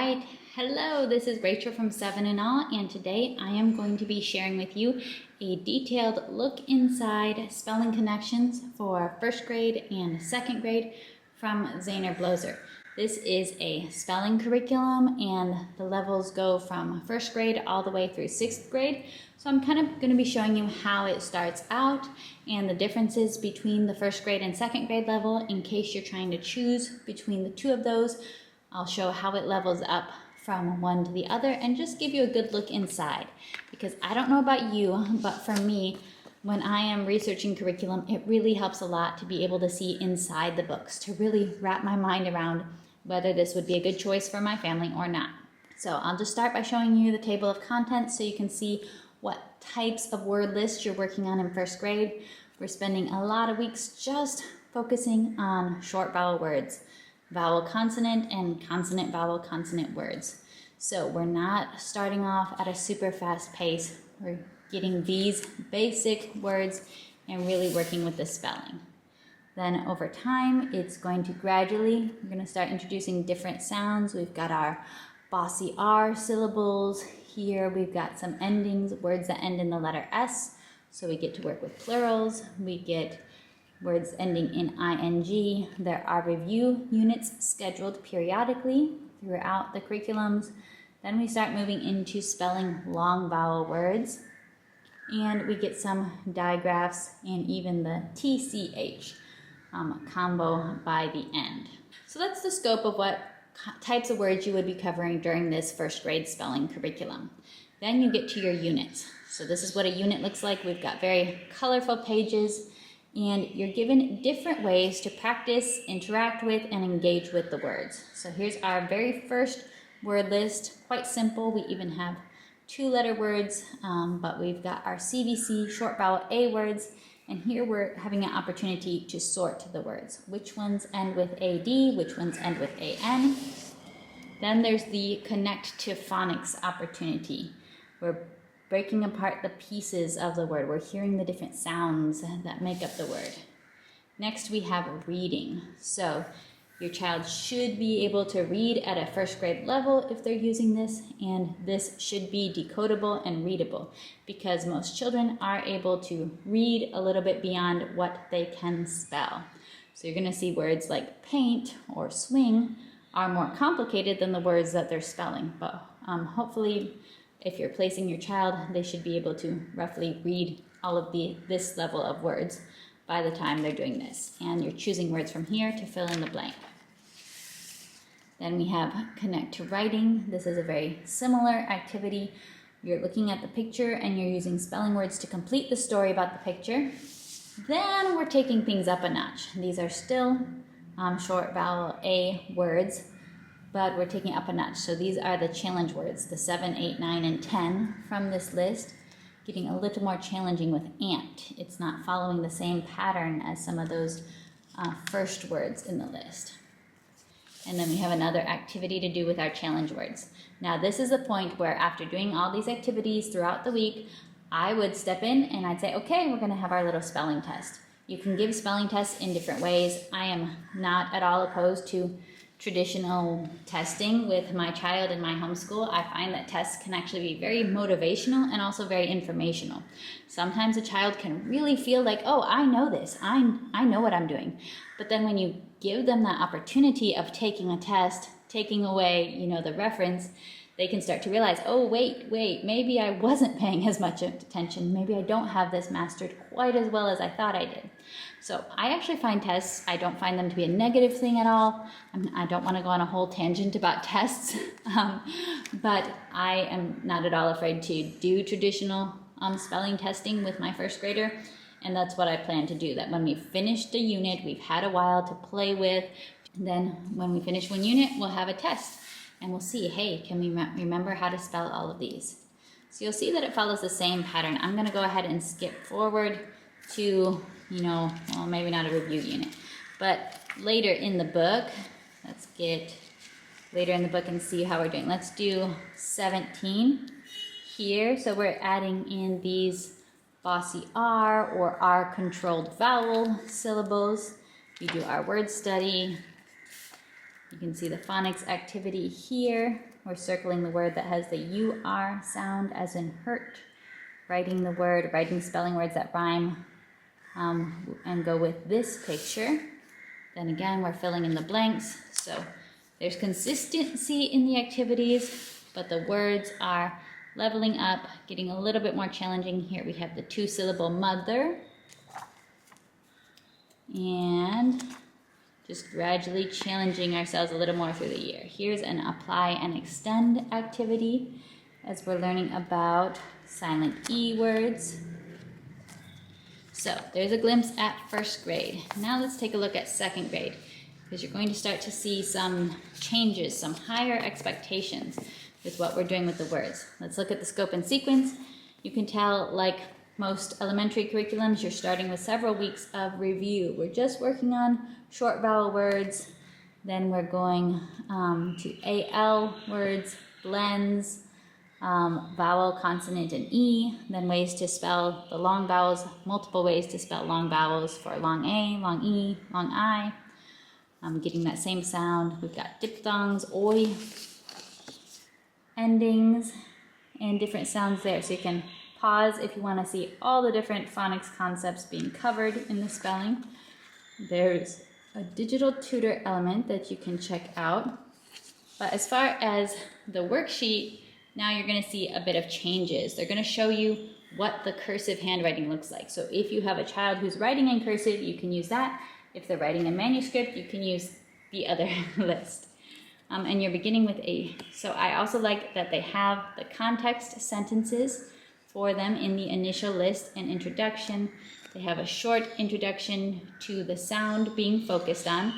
right, hello, this is Rachel from 7 and All, and today I am going to be sharing with you a detailed look inside spelling connections for first grade and second grade from Zaner Bloser. This is a spelling curriculum and the levels go from first grade all the way through sixth grade. So I'm kind of going to be showing you how it starts out and the differences between the first grade and second grade level in case you're trying to choose between the two of those. I'll show how it levels up from one to the other and just give you a good look inside, because I don't know about you, but for me, when I am researching curriculum, it really helps a lot to be able to see inside the books, to really wrap my mind around whether this would be a good choice for my family or not. So I'll just start by showing you the table of contents so you can see what types of word lists you're working on in first grade. We're spending a lot of weeks just focusing on short vowel words, vowel consonant and consonant vowel consonant words. So we're not starting off at a super fast pace. We're getting these basic words and really working with the spelling. Then over time, it's going to gradually, we're going to start introducing different sounds. We've got our bossy R syllables. Here we've got some endings, words that end in the letter S. So we get to work with plurals. We get words ending in ing. There are review units scheduled periodically throughout the curriculums. Then we start moving into spelling long vowel words. And we get some digraphs and even the TCH combo by the end. So that's the scope of what types of words you would be covering during this first grade spelling curriculum. Then you get to your units. So this is what a unit looks like. We've got very colorful pages, and you're given different ways to practice, interact with, and engage with the words. So here's our very first word list, quite simple. We even have two-letter words, but we've got our CVC, short vowel A words, and here we're having an opportunity to sort the words. Which ones end with AD, which ones end with AN. Then there's the connect to phonics opportunity. We're breaking apart the pieces of the word. We're hearing the different sounds that make up the word. Next, we have reading. So your child should be able to read at a first grade level if they're using this, and this should be decodable and readable because most children are able to read a little bit beyond what they can spell. So you're going to see words like paint or swing are more complicated than the words that they're spelling, but hopefully if you're placing your child, they should be able to roughly read all of this level of words by the time they're doing this. And you're choosing words from here to fill in the blank. Then we have connect to writing. This is a very similar activity. You're looking at the picture and you're using spelling words to complete the story about the picture. Then we're taking things up a notch. These are still short vowel A words, but we're taking up a notch. So these are the challenge words, the 7, 8, 9, and 10 from this list. Getting a little more challenging with ant. It's not following the same pattern as some of those first words in the list. And then we have another activity to do with our challenge words. Now this is the point where after doing all these activities throughout the week, I would step in and I'd say, okay, we're gonna have our little spelling test. You can give spelling tests in different ways. I am not at all opposed to traditional testing with my child in my homeschool. I find that tests can actually be very motivational and also very informational. Sometimes a child can really feel like, oh, I know this, I know what I'm doing. But then when you give them that opportunity of taking a test, taking away, the reference, they can start to realize, oh, wait, maybe I wasn't paying as much attention. Maybe I don't have this mastered quite as well as I thought I did. So I actually find tests, I don't find them to be a negative thing at all. I don't want to go on a whole tangent about tests, but I am not at all afraid to do traditional spelling testing with my first grader. And that's what I plan to do, that when we've finished a unit, we've had a while to play with, then when we finish one unit, we'll have a test. And we'll see, hey, can we remember how to spell all of these? So you'll see that it follows the same pattern. I'm going to go ahead and skip forward to, well, maybe not a review unit. But later in the book, let's get later in the book and see how we're doing. Let's do 17 here. So we're adding in these bossy R or R-controlled vowel syllables. We do our word study. You can see the phonics activity here. We're circling the word that has the UR sound, as in hurt. Writing spelling words that rhyme and go with this picture. Then again, we're filling in the blanks. So there's consistency in the activities, but the words are leveling up, getting a little bit more challenging. Here we have the 2-syllable mother. And just gradually challenging ourselves a little more through the year. Here's an apply and extend activity as we're learning about silent E words. So there's a glimpse at first grade. Now let's take a look at second grade, because you're going to start to see some changes, some higher expectations with what we're doing with the words. Let's look at the scope and sequence. You can tell, like most elementary curriculums, you're starting with several weeks of review. We're just working on short vowel words, then we're going to AL words, blends, vowel, consonant, and E, then ways to spell the long vowels, multiple ways to spell long vowels for long A, long E, long I. Getting that same sound. We've got diphthongs, oi, endings, and different sounds there. So you can pause if you want to see all the different phonics concepts being covered in the spelling. There's a digital tutor element that you can check out. But as far as the worksheet, now you're going to see a bit of changes. They're going to show you what the cursive handwriting looks like. So if you have a child who's writing in cursive, you can use that. If they're writing in manuscript, you can use the other list. And you're beginning with so I also like that they have the context sentences for them in the initial list and introduction. They have a short introduction to the sound being focused on,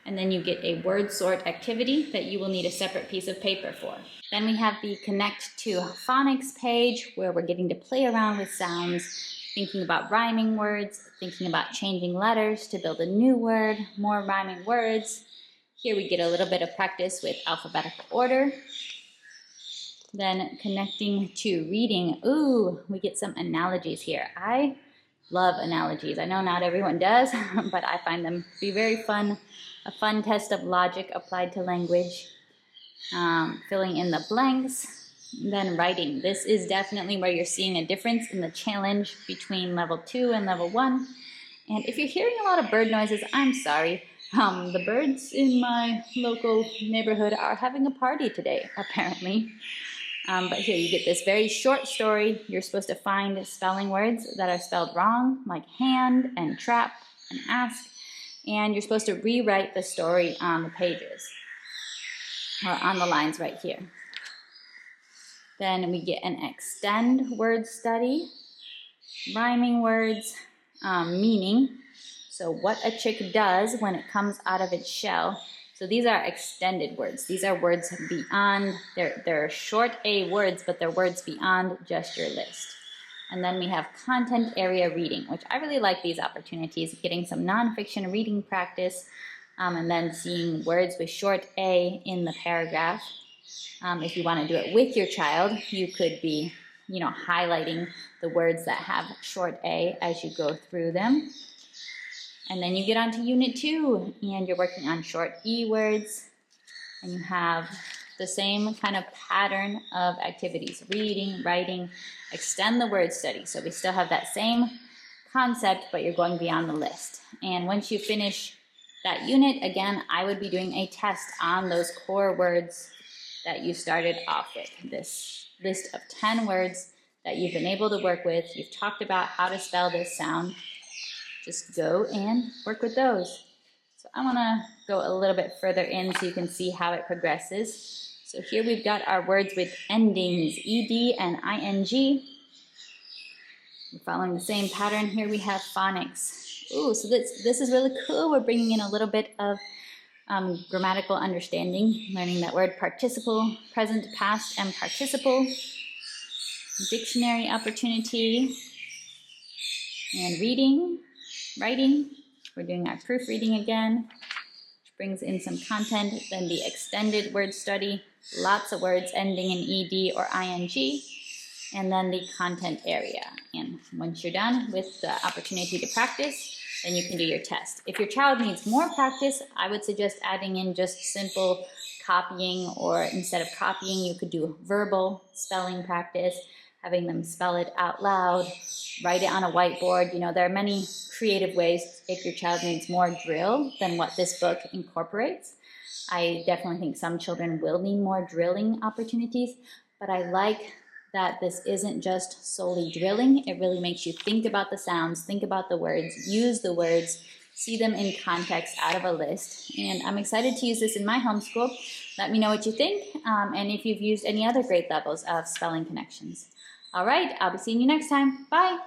and then you get a word sort activity that you will need a separate piece of paper for. Then we have the Connect to Phonics page, where we're getting to play around with sounds, thinking about rhyming words, thinking about changing letters to build a new word, more rhyming words. Here we get a little bit of practice with alphabetical order. Then connecting to reading. Ooh, we get some analogies here. I love analogies. I know not everyone does, but I find them to be very fun. A fun test of logic applied to language. Filling in the blanks. Then writing. This is definitely where you're seeing a difference in the challenge between level 2 and level 1. And if you're hearing a lot of bird noises, I'm sorry. The birds in my local neighborhood are having a party today, apparently. But here you get this very short story. You're supposed to find spelling words that are spelled wrong, like hand and trap and ask. And you're supposed to rewrite the story on the pages, or on the lines right here. Then we get an extend word study, rhyming words, meaning. So what a chick does when it comes out of its shell. So these are extended words. These are words beyond, they're short A words, but they're words beyond just your list. And then we have content area reading, which I really like these opportunities, getting some nonfiction reading practice, and then seeing words with short A in the paragraph. If you want to do it with your child, you could be, highlighting the words that have short A as you go through them. And then you get on to Unit 2, and you're working on short E words, and you have the same kind of pattern of activities: reading, writing, extend the word study. So we still have that same concept, but you're going beyond the list. And once you finish that unit, again, I would be doing a test on those core words that you started off with. This list of 10 words that you've been able to work with. You've talked about how to spell this sound. Just go and work with those. So I want to go a little bit further in so you can see how it progresses. So here we've got our words with endings, ed and ing. We're following the same pattern. Here we have phonics. Ooh, so this is really cool. We're bringing in a little bit of grammatical understanding, learning that word participle, present, past, and participle. Dictionary opportunity. And reading. Writing, we're doing our proofreading again, which brings in some content. Then the extended word study, lots of words ending in ed or ing, and then the content area. And once you're done with the opportunity to practice, then you can do your test. If your child needs more practice, I would suggest adding in just simple copying, or instead of copying, you could do verbal spelling practice, having them spell it out loud, write it on a whiteboard. You know, there are many creative ways if your child needs more drill than what this book incorporates. I definitely think some children will need more drilling opportunities, but I like that this isn't just solely drilling. It really makes you think about the sounds, think about the words, use the words, see them in context out of a list. And I'm excited to use this in my homeschool. Let me know what you think, and if you've used any other grade levels of spelling connections. All right, I'll be seeing you next time. Bye.